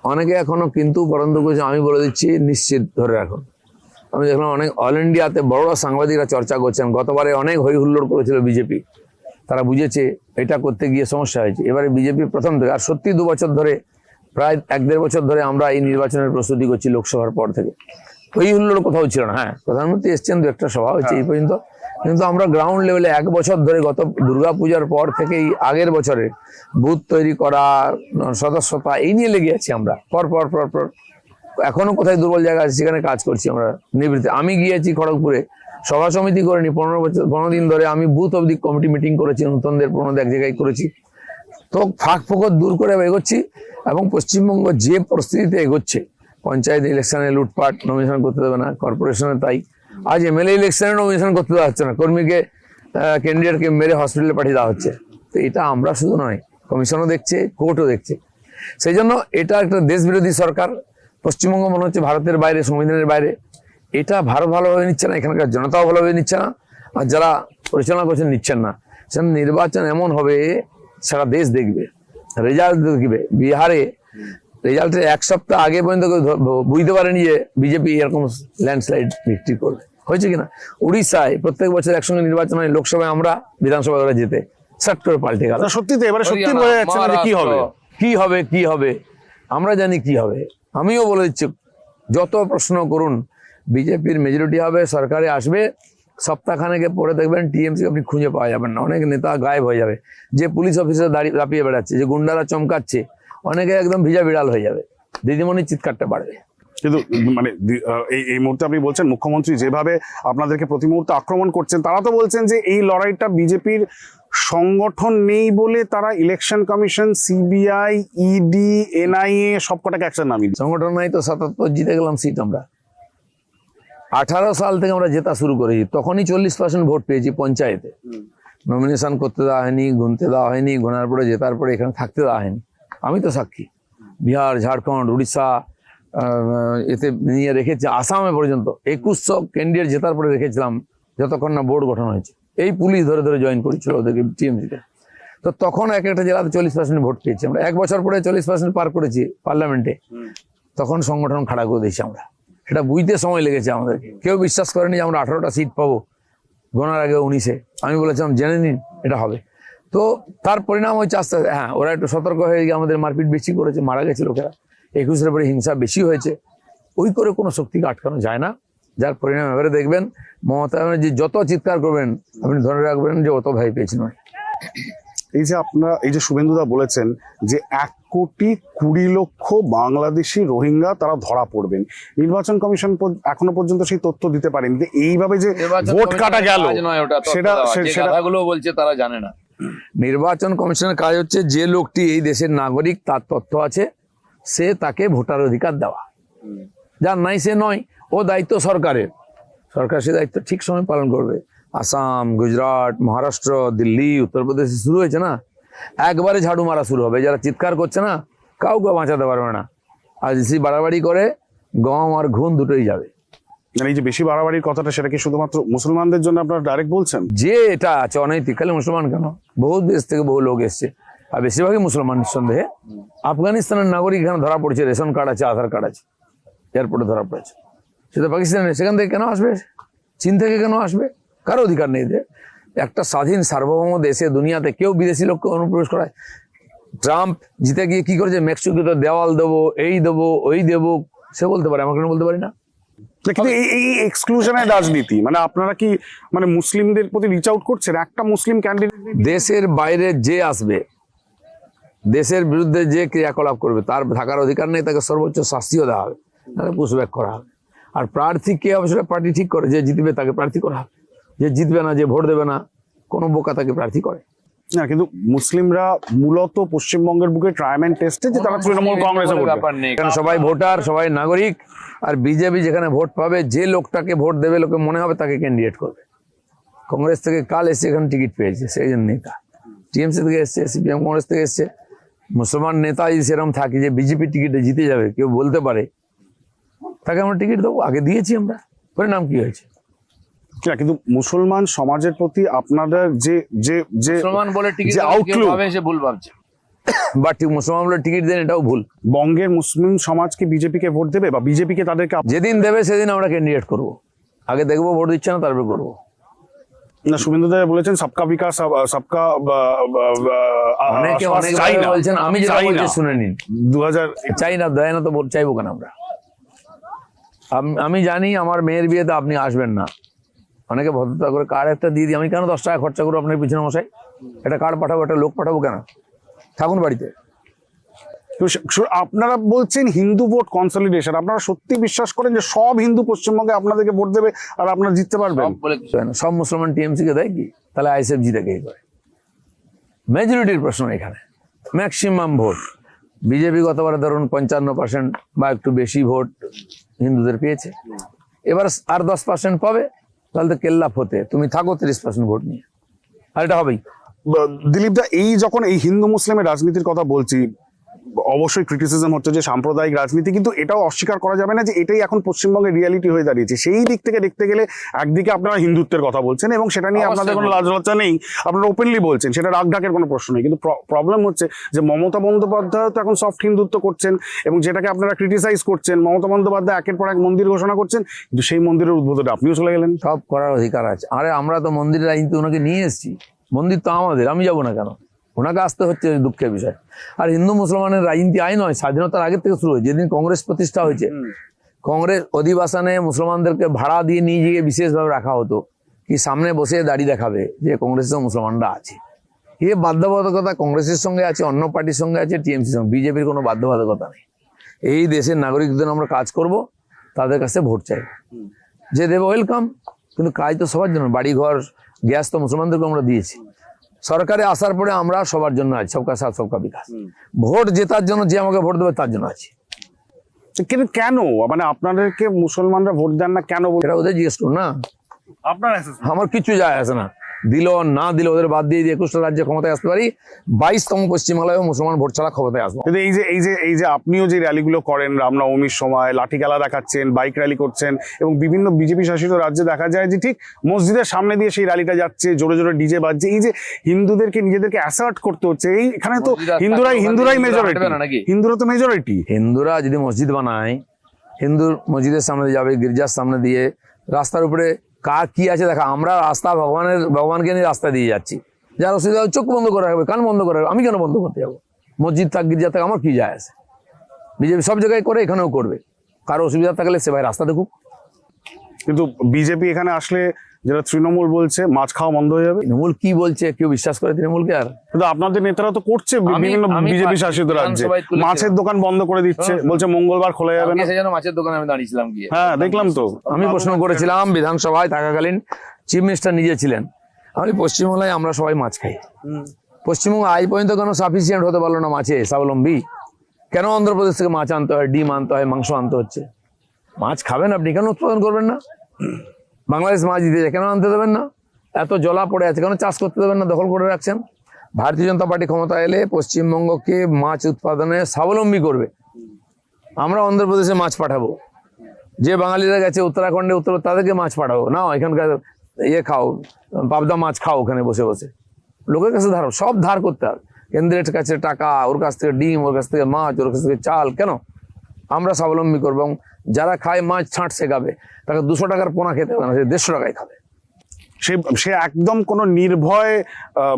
অনেকে এখনো কিন্তু পরন্ত করছে, আমি বলে দিচ্ছি নিশ্চিত ধরে রাখুন। আমি দেখলাম অনেক অল ইন্ডিয়াতে বড় সাংবাদিকরা চর্চা করছেন। গতবারে অনেক হই হুল্লোড় করেছিল বিজেপি, তারা বুঝেছে এটা করতে গিয়ে সমস্যা হয়েছে। এবারে বিজেপি প্রথম থেকে, আর সত্যি 2 বছর ধরে, প্রায় 1-1.5 বছর ধরে আমরা এই নির্বাচনের প্রস্তুতি করছি লোকসভার পর থেকে। হই হুল্লোড় কোথাও ছিল না। হ্যাঁ, প্রধানমন্ত্রী এসছেন, 2-1টা সভা হয়েছে এই পর্যন্ত, কিন্তু আমরা গ্রাউন্ড লেভেলে 1 বছর ধরে, গত দুর্গাপূজার পর থেকেই আগের বছরে বুথ তৈরি করা, সদস্যতা, এই নিয়ে লেগে আছি আমরা। পর এখনো কোথায় দুর্বল জায়গা আছে সেখানে কাজ করছি আমরা নিবৃত্তি। আমি গিয়েছি খড়গপুরে, সভা সমিতি করিনি, 15 দিন ধরে আমি বুথ অবধি কমিটি মিটিং করেছি, নতুনদের 15 এক জায়গায় করেছি। তো ফাঁক ফোকর দূর করে এগোচ্ছি, এবং পশ্চিমবঙ্গ যে পরিস্থিতিতে এগোচ্ছে, পঞ্চায়েত ইলেকশনে লুটপাট, নমিনেশন করতে দেবে না, কর্পোরেশনে তাই, আজ এমএলএ ইলেকশনে নমিনেশন করতে দেওয়া হচ্ছে না, কর্মীকে ক্যান্ডিডেটকে মেরে হসপিটালে পাঠিয়ে দেওয়া হচ্ছে। তো এটা আমরা শুধু নয়, কমিশনও দেখছে, কোর্টও দেখছে। সেই জন্য এটা একটা দেশবিরোধী সরকার। পশ্চিমবঙ্গ মনে হচ্ছে ভারতের বাইরে, সংবিধানের বাইরে। এটা ভারত ভালোভাবে নিচ্ছে না, এখানকার জনতাও ভালোভাবে নিচ্ছে না, আর যারা পরিচালনা করছেন নিচ্ছেন না। সেখানে নির্বাচন এমন হবে সারা দেশ দেখবে, রেজাল্ট দেখবে। বিহারে রেজাল্টের 1 সপ্তাহ আগে পর্যন্ত কেউ বুঝতে পারেনি যে বিজেপি এরকম ল্যান্ডস্লাইড ভিক্টরি করবে। হয়েছে কিনা? উড়িষ্যায় প্রত্যেক বছর একসঙ্গে নির্বাচন হয়, লোকসভায় আমরা, বিধানসভায় ওরা যেতে, সাট করে পাল্টে গেল। সত্যি তো এবারে সত্যি বোঝা যাচ্ছে না যে কি হবে কি হবে। আমরা জানি কি হবে। আমিও বলে দিচ্ছি, যত প্রশ্ন করুন, বিজেপির মেজরিটি হবে, সরকারে আসবে, সপ্তাহখানেকে পরে দেখবেন টিএমসি আপনি খুঁজে পাওয়া যাবেন না। অনেক নেতা গায়েব হয়ে যাবে, যে পুলিশ অফিসার দাঁড়িয়ে দাপিয়ে বেড়াচ্ছে, যে গুন্ডারা চমকাচ্ছে, অনেকে একদম ভিজা বিড়াল হয়ে যাবে, দিদিমণির চিৎকারটা বাড়বে। কিন্তু মানে এই মুহূর্তে আপনি বলছেন মুখ্যমন্ত্রী যেভাবে আপনাদেরকে প্রতি মুহূর্তে আক্রমণ করছেন, তারা তো বলছেন যে এই লড়াইটা বিজেপির সংগঠন নেই বলে তারা election commission, CBI, ED, NIA সবকটাকে অ্যাকশন নামিয়ে দিচ্ছে। সংগঠন নাই তো 77 জিতে গেলাম সিট আমরা। 18 সাল থেকে আমরা জেতা শুরু করেছি, তখনই 40% ভোট পেয়েছি পঞ্চায়েতে। নমিনেশন করতে দেওয়া হয়নি, গুনতে দেওয়া হয়নি, গোনার পরে জেতার পরে এখানে থাকতে দেওয়া হয়নি। আমি তো সাক্ষী। বিহার, ঝাড়খণ্ড, উড়িষ্যা এতে নিয়ে রেখেছে, আসামে পর্যন্ত 2100 ক্যান্ডিডেট জেতার পরে রেখেছিলাম, যতক্ষণ না বোর্ড গঠন হয়েছে। এই পুলিশ ধরে ধরে জয়েন করেছিল ওদেরকে টিএমসিতে। তো তখন এক একটা জেলাতে 40% ভোট পেয়েছি আমরা। 1 বছর পরে 40% পার করেছি পার্লামেন্টে। তখন সংগঠন খাড়া করে দিয়েছি আমরা। সেটা বুঝতে সময় লেগেছে আমাদেরকে। কেউ বিশ্বাস করেনি যে আমরা 18টা সিট পাবো, গোনার আগে 19-এ। আমি বলেছিলাম জেনে নিন এটা হবে। তো তার পরিণাম হচ্ছে আস্তে আস্তে, হ্যাঁ, ওরা একটু সতর্ক হয়ে গিয়ে আমাদের মারপিট বেশি করেছে, মারা গেছে লোকেরা। 21-এর পরে হিংসা বেশি হয়েছে। ওই করে কোনো শক্তিকে আটকানো যায় না, যার পরিণাম এবারে দেখবেন মমতা ব্যানার্জি যত চিৎকার করবেন, আপনি ধরে রাখবেন যে অত ভাই পেয়েছেন। এই যে আপনারা, এই যে শুভেন্দুদা বলেছেন যে 1,20,00,000 বাংলাদেশি রোহিঙ্গা তারা ধরা পড়বেন, নির্বাচন কমিশন এখনো পর্যন্ত সেই তথ্য দিতে পারেনি। এইভাবে যে ভোট কাটা গেল, সেটা কথাগুলো বলছে তারা জানে না। নির্বাচন কমিশনের কাজ হচ্ছে যে লোকটি এই দেশের নাগরিক, তার তথ্য আছে, সে তাকে ভোটার অধিকার দেওয়া। যার নাই সে নয়, ও দায়িত্ব সরকারের। সরকার সে দায়িত্ব ঠিক সময় পালন করবে। আসাম, গুজরাট, মহারাষ্ট্র, দিল্লি, উত্তরপ্রদেশে শুরু হয়েছে না, একবারে ঝাড়ু মারা শুরু হবে। যারা চিৎকার করছে না, কাউকে বাঁচাতে পারবে না। আর বেশি বাড়াবাড়ি করে গম আর ঘুণ দুটোই যাবে। মানে এই যে বেশি বাড়াবাড়ির কথাটা, সেটা কি শুধুমাত্র মুসলমানদের জন্য আপনারা ডাইরেক্ট বলছেন? যে এটা আছে অনৈতিক, খালি মুসলমান কেন, বহু দেশ থেকে বহু লোক এসছে, আর বেশিরভাগই মুসলমান নিঃসন্দেহে। আফগানিস্তানের নাগরিক এখানে ধরা পড়ছে, রেশন কার্ড আছে, আধার কার্ড আছে, এয়ারপোর্টে ধরা পড়েছে। সেটা পাকিস্তানে, সেখান থেকে কেন আসবে? চীন থেকে কেন আসবে? কারো অধিকার নেই। একটা স্বাধীন সার্বভৌম দেশে দুনিয়াতে কেউ বিদেশি লোককে অনুপ্রবেশ করায়? ট্রাম্প জিতে গিয়ে কি করেছে? মেক্সিকোতে দেওয়াল দেবো, এই দেবো, ওই দেবো, সে বলতে পারে, আমরা কেন বলতে পারি না? কিন্তু এই এক্সক্লুশনের রাজনীতি, মানে আপনারা কি মানে মুসলিমদের প্রতি রিচ আউট করছেন? একটা মুসলিম ক্যান্ডিডেট দেশের বাইরে যে আসবে, দেশের বিরুদ্ধে যে ক্রিয়াকলাপ করবে, তার থাকার অধিকার নেই, তাকে সর্বোচ্চ শাস্তিও দেওয়া হবে, তাহলে পুশব্যাক করা হবে। আর প্রার্থী কে হবে সেটা পার্টি ঠিক করে, যে জিতবে তাকে প্রার্থী করা হবে, যে জিতবে না, যে ভোট দেবে না, কোনো বোকা তাকে প্রার্থী করে না। কিন্তু মুসলিমরা মূলত পশ্চিমবঙ্গের বুকে ট্রায়াল টেস্টে যে তারা তৃণমূল কংগ্রেসে ভোট ব্যাপার নেই, কারণ সবাই ভোটার, সবাই নাগরিক। আর বিজেপি যেখানে ভোট পাবে, যে লোকটাকে ভোট দেবে লোকে মনে হবে তাকে ক্যান্ডিডেট করবে। কংগ্রেস থেকে কাল এসে এখানে টিকিট পেয়েছে সেই জন্য নেতা, টিএমসি থেকে এসছে, সিপিএম কংগ্রেস থেকে এসছে। মুসলমান নেতা যদি সেরকম থাকে যে বিজেপি টিকিটে জিতে যাবে, কেউ বলতে পারে, তাকে আমরা টিকিট দেবো। আগে দিয়েছি আমরা, পরিণাম কি হয়েছে? কিন্তু মুসলমান সমাজের প্রতি আপনাদের যে যে যে মুসলমান বলে টিকিট আউটলুক, সে ভুল ভাবছে। বা ঠিক মুসলমান বলে টিকিট দেন, এটাও ভুল। বঙ্গের মুসলিম সমাজ কি বিজেপিকে ভোট দেবে, বা বিজেপিকে তাদেরকে যেদিন দেবে সেদিন আমরা ক্যান্ডিডেট করব। আগে দেখবো ভোট দিচ্ছে না, তারপরে করবো। না, শুভেন্দু দা বলেছেন সবকা বিকাশ, সবকা অনেকে অনেক বলছেন, আমি যেটা বলছি শুনে নিন। 2000 চাই না, দেয় না তো ভোট চাইবো কেন আমরা? আমি জানি আমার মেয়ের বিয়েতে আপনি আসবেন না, অনেকে ভদ্রতা করে কার্ড একটা দিয়ে দিই। আমি কেন 10 টাকা খরচা করবো আপনার পিছনে মশাই? একটা কার্ড পাঠাবো, একটা লোক পাঠাবো কেন? থাকুন বাড়িতে। তো আপনারা বলছেন হিন্দু ভোট কনসলিডেশন, আপনারা সত্যি বিশ্বাস করেন যে সব হিন্দু পশ্চিমবঙ্গে আপনাদেরকে ভোট দেবে আর আপনারা জিততে পারবেন? সব বলে কিছু হয় না। সব মুসলমান টিএমসি কে দেয় কি? তাহলে আইএসএফ জিতে কে করে? মেজরিটির প্রশ্ন এখানে, ম্যাক্সিমাম ভোট বিজেপি গতবারে ধরুন 55% বা একটু বেশি ভোট হিন্দুদের পেয়েছে, এবার আর 10% পাবে, তাহলে তো কেল্লাফ হতে তুমি থাকো 30% ভোট নিয়ে, আর এটা হবেই। দিলীপ দা, এই যখন এই হিন্দু মুসলিমের রাজনীতির কথা বলছি, অবশ্যই ক্রিটিসিজম হচ্ছে যে সাম্প্রদায়িক রাজনীতি, কিন্তু এটাও অস্বীকার করা যাবে না যে এটাই এখন পশ্চিমবঙ্গের রিয়ালিটি হয়ে দাঁড়িয়েছে। সেই দিক থেকে দেখতে গেলে একদিকে আপনারা হিন্দুত্বের কথা বলছেন এবং সেটা নিয়ে আপনাদের কোনো লাজ লজ্জা নেই, আপনারা ওপেনলি বলছেন, সেটা রাগ ঢাকের কোনো প্রশ্ন নেই, কিন্তু প্রবলেম হচ্ছে যে মমতা বন্দ্যোপাধ্যায় তো এখন সফট হিন্দুত্ব করছেন এবং যেটাকে আপনারা ক্রিটিসাইজ করছেন। মমতা বন্দ্যোপাধ্যায় একের পর এক মন্দির ঘোষণা করছেন, কিন্তু সেই মন্দিরের উদ্বোধনে আপনিও চলে গেলেন। সব করার অধিকার আছে। আরে আমরা তো মন্দিরের রাজনীতি ওনাকে নিয়ে এসেছি, মন্দির তো আমাদের, আমি যাবো না কেন? ওনাকে আসতে হচ্ছে, দুঃখের বিষয়। আর হিন্দু মুসলমানের রাজনীতি আইন নয়, স্বাধীনতার আগের থেকে শুরু হয়েছে। যেদিন কংগ্রেস প্রতিষ্ঠা হয়েছে, কংগ্রেস অধিবাসনে মুসলমানদেরকে ভাড়া দিয়ে নিয়ে গিয়ে বিশেষভাবে রাখা হতো, কি সামনে বসে দাঁড়িয়ে দেখাবে যে কংগ্রেসের মুসলমানরা আছে। এ বাধ্যবাধকতা কংগ্রেসের সঙ্গে আছে, অন্য পার্টির সঙ্গে আছে, টিএমসির সঙ্গে। বিজেপির কোনো বাধ্যবাধকতা নেই। এই দেশের নাগরিকদের আমরা কাজ করব, তাদের কাছে ভোট চাই, যে দেবে ওয়েলকাম, কিন্তু কাজ তো সবার জন্য। বাড়ি ঘর গ্যাস তো মুসলমানদেরকে আমরা দিয়েছি। সরকারে আসার পরে আমরা সবার জন্য আছি, সবকা সাথ সবকা বিকাশ। ভোট জেতার জন্য যে আমাকে ভোট দেবে তার জন্য আছি। কিন্তু কেন মানে আপনাদেরকে মুসলমানরা ভোট দেন না কেন? এটা ওদের জিজ্ঞেস করুন না, আপনার আমার কিছু যায় আসে না। দিল না দিল, ওদের বাদ দিয়ে 21টা রাজ্যে ক্ষমতায় আসতে পারি, 22তম পশ্চিমবাংলায় মুসলমান ভোট ছাড়া ক্ষমতায় আসবো। কিন্তু এই যে আপনিও যে র্যালিগুলো করেন রামনবমীর সময়, লাঠি খেলা দেখাচ্ছেন, বাইক র্যালি করছেন, এবং বিভিন্ন বিজেপি শাসিত রাজ্যে দেখা যায় যে ঠিক মসজিদের সামনে দিয়ে সেই র্যালিটা যাচ্ছে, জোরে জোরে ডিজে বাজছে। এই যে হিন্দুদেরকে নিজেদেরকে অ্যাসার্ট করতে হচ্ছে, এই এখানে তো হিন্দুরাই মেজরিটি, হিন্দুরা তো মেজরিটি। হিন্দুরা যদি মসজিদ বানায়, হিন্দুর মসজিদের সামনে দিয়ে যাবে, গির্জার সামনে দিয়ে, রাস্তার উপরে কার কি আছে দেখা। আমরা রাস্তা ভগবানকে নিয়ে রাস্তা দিয়ে যাচ্ছি, যার অসুবিধা চোখ বন্ধ করে রাখবে, কান বন্ধ করে রাখবে, আমি কেন বন্ধ করতে যাবো? মসজিদ থাক গির্জা থাক, আমার কি যায় আছে? বিজেপি সব জায়গায় করে, এখানেও করবে। কারো অসুবিধা থাকলে সে ভাই রাস্তা দেখুক। কিন্তু বিজেপি এখানে আসলে, যেটা তৃণমূল বলছে, মাছ খাওয়া বন্ধ হয়ে যাবে। তৃণমূল কি বলছে? কেউ বিশ্বাস করে তৃণমূলকে? আর কিন্তু আপনাদের নেতারা তো করছে বিভিন্ন বিজেপি শাসিত রাজ্যে, মাছের দোকান বন্ধ করে দিচ্ছে, বলছে মঙ্গলবার খোলা যাবে না। সেজন্য মাছের দোকানে আমি দাঁড়িয়েছিলাম গিয়ে, হ্যাঁ দেখলাম তো। আমি প্রশ্ন করেছিলাম বিধানসভায় থাকাকালীন, চিফ মিনিস্টার নিজে ছিলেন। আমি পশ্চিমবাংলায় আমরা সবাই মাছ খাই, পশ্চিমবঙ্গ আজ পর্যন্ত কেন সাফিসিয়েন্ট হতে পারলো না মাছে স্বাবলম্বী? কেন অন্ধ্রপ্রদেশ থেকে মাছ আনতে হয়, ডিম আনতে হয়, মাংস আনতে হচ্ছে? মাছ খাবেন আপনি, কেন উৎপাদন করবেন না? বাংলাদেশ মাছ দিতে যায়, কেন আনতে দেবেন না? এত জলা পড়ে আছে, কেন চাষ করতে দেবেন না? দখল করে রাখছেন। ভারতীয় জনতা পার্টি ক্ষমতা এলে পশ্চিমবঙ্গকে মাছ উৎপাদনে স্বাবলম্বী করবে। আমরা অন্ধ্রপ্রদেশে মাছ পাঠাবো, যে বাঙালিরা গেছে উত্তরাখণ্ডে, উত্তর তাদেরকে মাছ পাঠাবো না, এখানকার খাও, পাবদা মাছ খাও ওখানে বসে বসে। লোকের কাছে সব ধার করতে হবে, কেন্দ্রের কাছে টাকা, ওর কাছ থেকে ডিম, ওর কাছ থেকে মাছ, ওর কাছ থেকে চাল। কেন? আমরা স্বাবলম্বী করবো, এবং যারা খায় মাছ ছাঁট শেখাবে, তাকে 200 টাকার পোনা খেতে হবে না, সে 150 টাকায় খাবে। সে একদম কোনো নির্ভয়,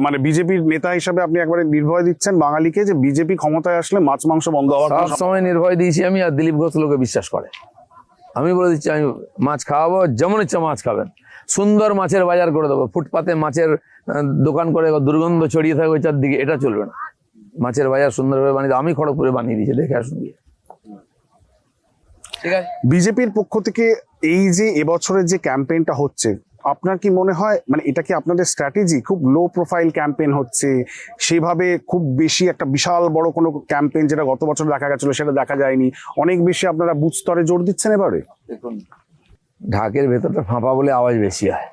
মানে বিজেপির নেতা হিসাবে আপনি একবারে নির্ভয় দিচ্ছেন বাঙালিকে যে বিজেপি ক্ষমতায় আসলে মাছ মাংস বন্ধ হওয়ার সব সময় নির্ভয় দিয়েছি আমি। আর দিলীপ ঘোষ লোকে বিশ্বাস করে, আমি বলে দিচ্ছি আমি মাছ খাওয়াবো, যেমন ইচ্ছা মাছ খাবেন। সুন্দর মাছের বাজার করে দেবো, ফুটপাতে মাছের দোকান করে দুর্গন্ধ ছড়িয়ে থাকবে চারদিকে, এটা চলবে না। মাছের বাজার সুন্দরভাবে বানিয়ে, আমি খড়গপুরে বানিয়ে দিয়েছি, দেখে আসুন গিয়ে। ঠিক আছে, বিজেপির পক্ষ থেকে এই যে এবছরের যে ক্যাম্পেইনটা হচ্ছে, আপনার কি মনে হয় মানে এটা কি আপনাদের স্ট্র্যাটেজি? খুব লো প্রোফাইল ক্যাম্পেইন হচ্ছে, সেভাবে খুব বেশি একটা বিশাল বড় কোনো ক্যাম্পেইন যেটা গত বছর দেখা গেছিল সেটা দেখা যায়নি, অনেক বেশি আপনারা বুথ স্তরে জোর দিচ্ছেন এবারে? দেখুন, ঢাকের ভেতরটা ফাঁপা বলে আওয়াজ বেশি হয়।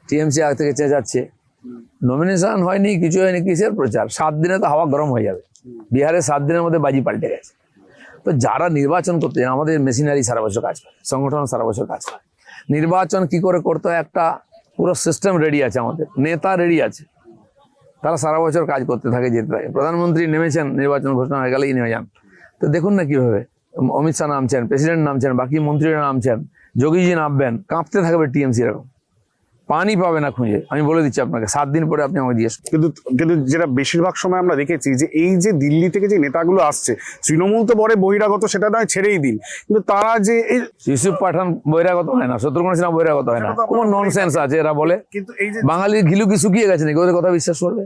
টিএমসি আগ থেকে চেঁচাচ্ছে, নমিনেশন হয়নি, কিছু হয়নি, কিসের প্রচার? 7 দিনে তো হাওয়া গরম হয়ে যাবে। বিহারে 7 দিনের মধ্যে বাজি পাল্টে গেছে। তো যারা নির্বাচন করতে চান, আমাদের মেশিনারি সারা বছর কাজ করে, সংগঠন সারা বছর কাজ করে। নির্বাচন কি করে করতে হয়, একটা পুরো সিস্টেম রেডি আছে, আমাদের নেতা রেডি আছে, তারা সারা বছর কাজ করতে থাকে, যেতে থাকে। প্রধানমন্ত্রী নেমেছেন, নির্বাচন ঘোষণা হয়ে গেলেই নেমে যান। তো দেখুন না কিভাবে অমিত শাহ নামছেন, প্রেসিডেন্ট নামছেন, বাকি মন্ত্রীরা নামছেন, যোগীজি নামবেন, কাঁপতে থাকবে টিএমসি। এরকম পানি পাবে না খুঁজে, আমি বলে দিচ্ছি আপনাকে। 7 দিন পরে আপনি আমাকে জিজ্ঞেস। কিন্তু যেটা বেশিরভাগ সময় আমরা দেখেছি যে এই যে দিল্লি থেকে যে নেতাগুলো আসছে, তৃণমূল তো বড় বহিরাগত, সেটা নয়, ছেড়েই দিন, কিন্তু তারা যে এই ইউসুফ পাঠান বহিরাগত হয় না, শত্রুঘ্ন সিনহা বহিরাগত হয় না, কোন ননসেন্স আছে এরা বলে? কিন্তু এই যে বাঙালির ঘিলু কি শুকিয়ে গেছে নাকি? ওদের কথা বিশ্বাস করবে?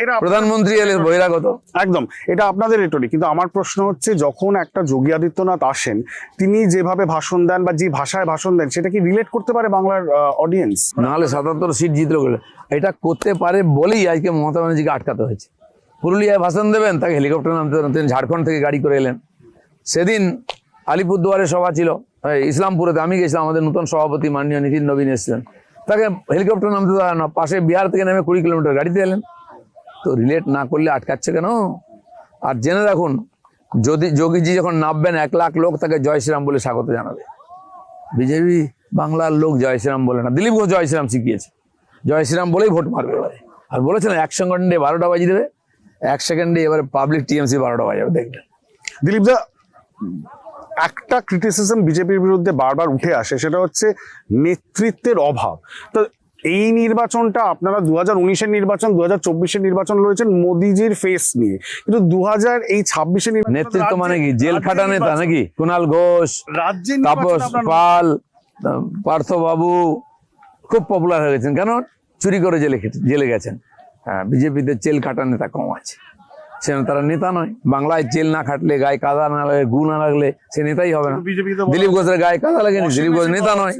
এটা প্রধানমন্ত্রী এলে বহিরাগত। একদম, এটা আপনাদের রেটরি। কিন্তু আমার প্রশ্ন হচ্ছে, যখন একটা যোগী আদিত্যনাথ আসেন, তিনি যেভাবে ভাষণ দেন বা যে ভাষায় ভাষণ দেন, সেটা কি রিলেট করতে পারে বাংলার অডিয়েন্স? নাহলে 77 সিট জিতলো বলে এটা করতে পারে বলেই আজকে মমতা ব্যানার্জিকে আটকাতে হয়েছে। পুরুলিয়ায় ভাষণ দেবেন, তাকে হেলিকপ্টার নামতে দেন, তিনি ঝাড়খণ্ড থেকে গাড়ি করে এলেন। সেদিন আলিপুরদুয়ারে সভা ছিল, ইসলামপুরেতে আমি গেছিলাম, আমাদের নতুন সভাপতি মাননীয় নিতিন নবীন এসেছিলেন, তাকে হেলিকপ্টার নামতে দেওয়া না, পাশে বিহার থেকে নেমে 20 কিলোমিটার গাড়িতে এলেন। তো রিলেট না করলে আটকাচ্ছে কেন? আর জেনে রাখুন, যদি যোগীজি যখন নামবেন 1 লাখ লোক তাকে জয় শ্রীরাম বলে স্বাগত জানাবে। বিজেপি বাংলার লোক জয় শ্রীরাম বলে না, দিলীপ ঘোষ জয় শ্রীরাম শিখিয়েছে, জয় শ্রীরাম বলেই ভোট মারবে এবারে। আর বলেছেন 1 সেকেন্ডে 12টা বাজিয়ে দেবে, 1 সেকেন্ডে এবারে পাবলিক টিএমসি 12টা বাজাবে, দেখবেন। দিলীপ দা, একটা ক্রিটিসিজম বিজেপির বিরুদ্ধে বারবার উঠে আসে, সেটা হচ্ছে নেতৃত্বের অভাব। তো এই নির্বাচনটা আপনারা 2019-এর নির্বাচন, 2024-এর নির্বাচন লড়েছেন মোদিজির ফেস নিয়ে, কিন্তু 2026-এর নির্বাচন নেতৃত্ব মানে কি? জেল খাটা নেতা নাকি? কুণাল ঘোষ, রাজ্যের তাপস পাল, পার্থবাবু খুব পপুলার হয়ে গেছেন। কেন? চুরি করে জেলে গেছেন। হ্যাঁ, বিজেপিতে জেল খাটা নেতা কম আছে, সে তারা নেতা নয়। বাংলায় জেল না খাটলে, গায়ে কাদা না লাগলে, গু না লাগলে সে নেতাই হবে না। দিলীপ ঘোষের গায়ে কাদা লাগেনি, দিলীপ ঘোষ নেতা নয়।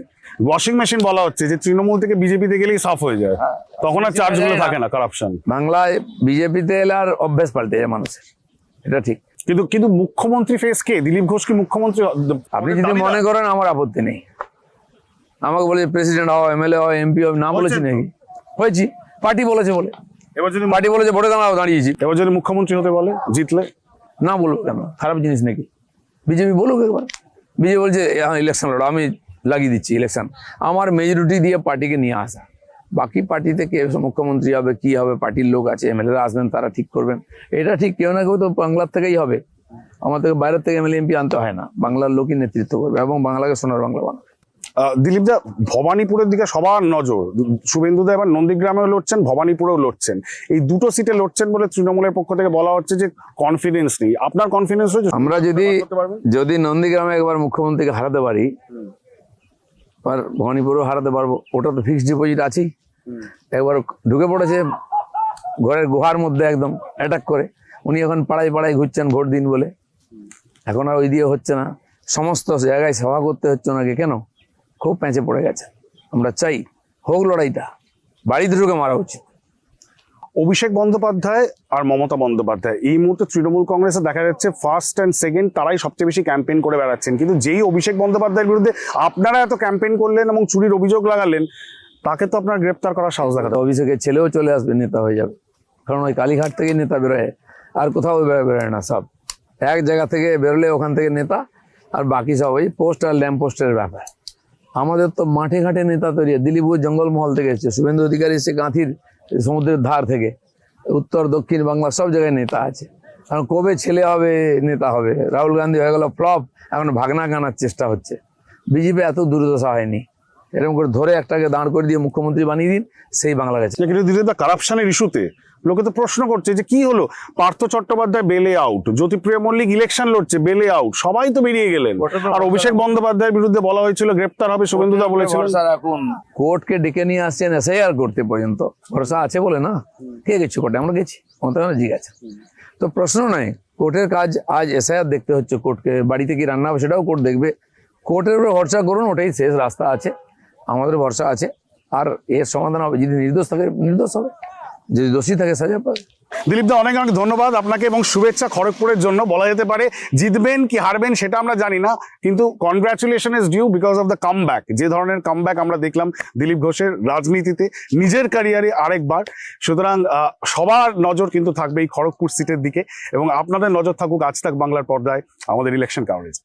ওয়াশিং মেশিন বলা হচ্ছে যে তৃণমূল থেকে বিজেপিতে গেলেই সাফ হয়ে যায়, তখন আর চার্জগুলো থাকে না, কারাপশন। বাংলায় বিজেপিতে এলে আর অভ্যেস পাল্টে যায় মানুষের, এটা ঠিক। কিন্তু মুখ্যমন্ত্রী ফেস কে? দিলীপ ঘোষ কি মুখ্যমন্ত্রী? আপনি যদি মনে করেন, আমার আপত্তি নেই। আমাকে বলে প্রেসিডেন্ট হও, এমএলএ হও, এমপি হও, না বলেছি নাকি? হয়েছি, পার্টি বলেছে বলে। এবার যদি পার্টি বলেছে ভোটে দাঁড়িয়েছি। এবার যদি মুখ্যমন্ত্রী হতে বলে, জিতলে? না বলবো কেন? খারাপ জিনিস নাকি? বিজেপি বলুক একবার। বিজেপি বলছে ইলেকশন লড়ো, আমি লাগিয়ে দিচ্ছি ইলেকশন। আমার মেজরিটি দিয়ে পার্টিকে নিয়ে আসা, বাকি পার্টিতে কে মুখ্যমন্ত্রী হবে, কি হবে, পার্টির লোক আছে, এমএলএরা আসবেন, তারা ঠিক করবেন। এটা ঠিক, কেউ না কেউ তো বাংলার থেকেই হবে। আমাদের বাইরের থেকে এমএলএ এমপি আনতে হয় না, বাংলার লোকই নেতৃত্ব করবে এবং বাংলাকে সোনার বাংলা বানাবে। দিলীপ দা, ভবানীপুরের দিকে সবার নজর। শুভেন্দু দা এবার নন্দীগ্রামেও লড়ছেন, ভবানীপুরেও লড়ছেন। এই দুটো সিটে লড়ছেন বলে তৃণমূলের পক্ষ থেকে বলা হচ্ছে যে কনফিডেন্স নেই। আপনার কনফিডেন্স হয়েছে? আমরা যদি নন্দীগ্রামে একবার মুখ্যমন্ত্রীকে হারাতে পারি, আর ভবানীপুরেও হারাতে পারবো। ওটা তো ফিক্সড ডিপোজিট আছেই। একবার ঢুকে পড়েছে ঘরের গুহার মধ্যে, একদম অ্যাটাক করে। উনি এখন পাড়ায় পাড়ায় ঘুরছেন ভোট দিন বলে। এখন আর ওই দিয়ে হচ্ছে না, সমস্ত জায়গায় সভা করতে হচ্ছে ওনাকে। কেন? খুব প্যাঁচে পড়ে গেছে। আমরা চাই হোক লড়াইটা, বাড়িতে ঢুকে মারা উচিত। অভিষেক বন্দ্যোপাধ্যায় আর মমতা বন্দ্যোপাধ্যায় এই মুহূর্তে তৃণমূল কংগ্রেসে দেখা যাচ্ছে ফার্স্ট অ্যান্ড সেকেন্ড, তারাই সবচেয়ে বেশি ক্যাম্পেইন করে বেড়াচ্ছেন। কিন্তু যেই অভিষেক বন্দ্যোপাধ্যায়ের বিরুদ্ধে আপনারা এত ক্যাম্পেইন করলেন এবং চুরির অভিযোগ লাগালেন, তাকে তো আপনার গ্রেপ্তার করার সাহস দেখাতে। অভিষেকের ছেলেও চলে আসবে, নেতা হয়ে যাবে। কারণ ওই কালীঘাট থেকে নেতা বেরোয়, আর কোথাও বেরোয় না। সব এক জায়গা থেকে বেরোলে ওখান থেকে নেতা, আর বাকি সব ওই পোস্ট আর ল্যাম্প পোস্টের ব্যাপার। আমাদের তো মাঠে ঘাটে নেতা তৈরি। দিলীপ ঘোষ জঙ্গলমহল থেকে এসছে, শুভেন্দু অধিকারী এসছে গাঁথির সমুদ্রের ধার থেকে। উত্তর দক্ষিণ বাংলা সব জায়গায় নেতা আছে। কারণ কবে ছেলে হবে নেতা হবে? রাহুল গান্ধী হয়ে গেল ফ্লপ, এখন ভাগনা গানার চেষ্টা হচ্ছে। বিজেপি এত দুর্দশা হয়নি, এরকম করে ধরে একটাকে দাঁড় করে দিয়ে মুখ্যমন্ত্রী বানিয়ে দিন, সেই বাংলা গেছে। কিন্তু দিলীপ দা, কারাপশনের ইস্যুতে লোকে তো প্রশ্ন করছে যে কি হলো, পার্থ চট্টোপাধ্যায় বেলে আউট, জ্যোতিপ্রিয় মল্লিক ইলেকশন লড়ছে, বেলে আউট, সবাই তো বেরিয়ে গেলেন। আর অভিষেক বন্দ্যোপাধ্যায়ের বিরুদ্ধে বলা হয়েছিল গ্রেপ্তার হবে, শুভেন্দু দা বলেছিলেন। এখন কোর্টকে ডেকে নিয়ে আসছেন এসআইআর করতে, পর্যন্ত ভরসা আছে বলে না? কে গেছি কোর্টে? আমরা গেছি, মমতা ব্যানার্জি গেছে। তো প্রশ্ন নাই, কোর্টের কাজ আজ এসআইআর দেখতে হচ্ছে কোর্টকে। বাড়িতে কি রান্না হবে সেটাও কোর্ট দেখবে। কোর্টের উপরে ভরসা করুন, ওটাই শেষ রাস্তা আছে। আমাদের ভরসা আছে, আর এর সমাধান হবে। যদি নির্দোষ থাকে নির্দোষ হবে, যদি দোষী থাকে সাজা পাবে। দিলীপ দা, অনেক অনেক ধন্যবাদ আপনাকে এবং শুভেচ্ছা খড়গপুরের জন্য। বলা যেতে পারে জিতবেন কি হারবেন সেটা আমরা জানি না, কিন্তু congratulation is due because of the comeback. যে ধরনের কামব্যাক আমরা দেখলাম দিলীপ ঘোষের রাজনীতিতে, নিজের ক্যারিয়ারে আরেকবার। সুতরাং সবার নজর কিন্তু থাকবে এই খড়গপুর সিটের দিকে, এবং আপনাদের নজর থাকুক আজ তাক বাংলার পর্দায় আমাদের ইলেকশন কাভারেজ।